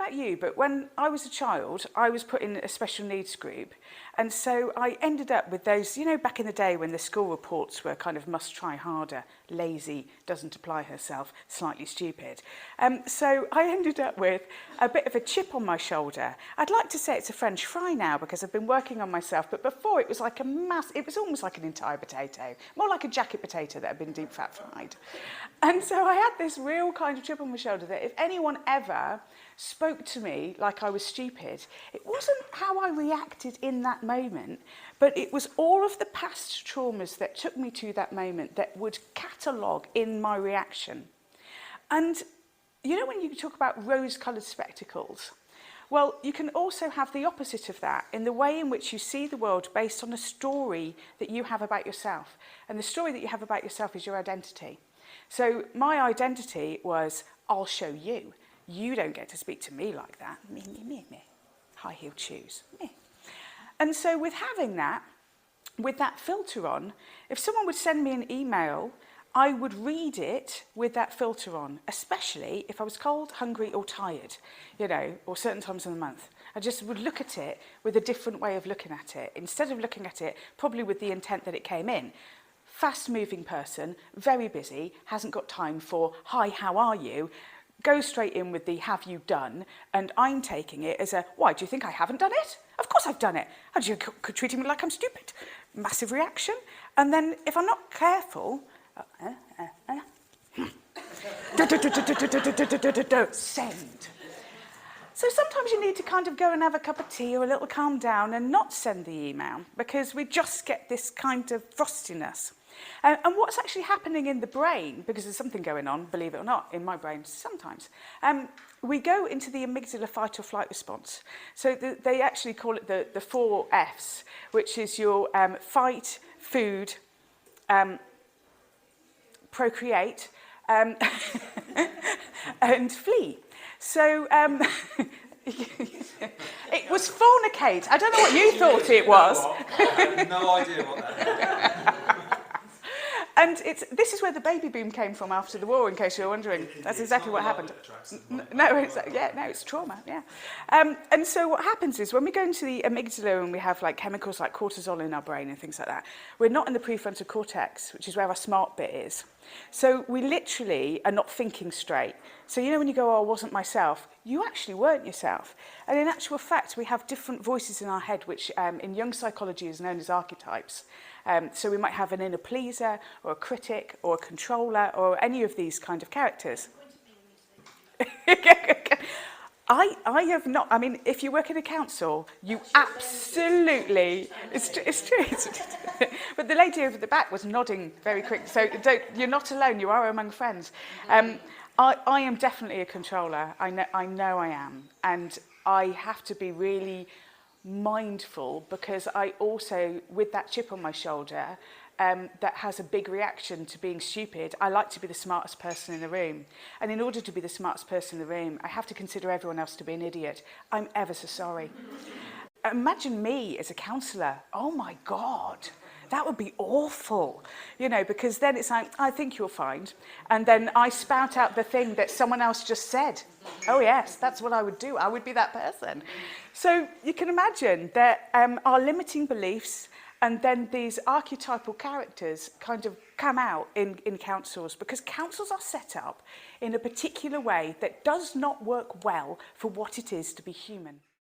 about you, but when I was a child, I was put in a special needs group. And so I ended up with those, you know, back in the day when the school reports were kind of must try harder, lazy, doesn't apply herself, slightly stupid. So I ended up with a bit of a chip on my shoulder. I'd like to say it's a French fry now because I've been working on myself, but before it was like it was almost like an entire potato, more like a jacket potato that had been deep fat fried. And so I had this real kind of chip on my shoulder that if anyone ever spoke to me like I was stupid, it wasn't how I reacted in that moment, but it was all of the past traumas that took me to that moment that would catalogue in my reaction. And you know when you talk about rose-coloured spectacles? Well, you can also have the opposite of that in the way in which you see the world based on a story that you have about yourself. And the story that you have about yourself is your identity. So my identity was, I'll show you. You don't get to speak to me like that. Me, me, me, me. High-heeled shoes. Me. And so with having that, with that filter on, if someone would send me an email, I would read it with that filter on, especially if I was cold, hungry or tired, you know, or certain times of the month. I just would look at it with a different way of looking at it. Instead of looking at it probably with the intent that it came in. Fast-moving person, very busy, hasn't got time for, hi, how are you? Go straight in with the have you done, and I'm taking it as a, why, do you think I haven't done it? Of course I've done it. How do you treating me like I'm stupid? Massive reaction. And then if I'm not careful, send. So sometimes you need to kind of go and have a cup of tea or a little calm down and not send the email because we just get this kind of frostiness. And what's actually happening in the brain, because there's something going on, believe it or not, in my brain sometimes, we go into the amygdala fight or flight response. So they actually call it the 4 Fs, which is your fight, food, procreate, and flee. So it was fornicate. I don't know what you thought it was. I have no idea what that is. And this is where the baby boom came from after the war, in case you're wondering. That's exactly what happened. It's trauma, yeah. And so what happens is when we go into the amygdala and we have like chemicals like cortisol in our brain and things like that, we're not in the prefrontal cortex, which is where our smart bit is. So we literally are not thinking straight. So you know when you go, oh, I wasn't myself, you actually weren't yourself. And in actual fact, we have different voices in our head, which in young psychology is known as archetypes. So we might have an inner pleaser, or a critic, or a controller, or any of these kind of characters. I have not, I mean, if you work in a council, you absolutely, it's true. But the lady over the back was nodding very quick, so you're not alone, you are among friends. I am definitely a controller, I know I am, and I have to be really mindful because I also, with that chip on my shoulder, that has a big reaction to being stupid, I like to be the smartest person in the room. And in order to be the smartest person in the room, I have to consider everyone else to be an idiot. I'm ever so sorry. Imagine me as a counsellor. Oh my God, that would be awful. You know, because then it's like, I think you'll find. And then I spout out the thing that someone else just said. Oh yes, that's what I would do. I would be that person. So you can imagine that our limiting beliefs and then these archetypal characters kind of come out in councils because councils are set up in a particular way that does not work well for what it is to be human.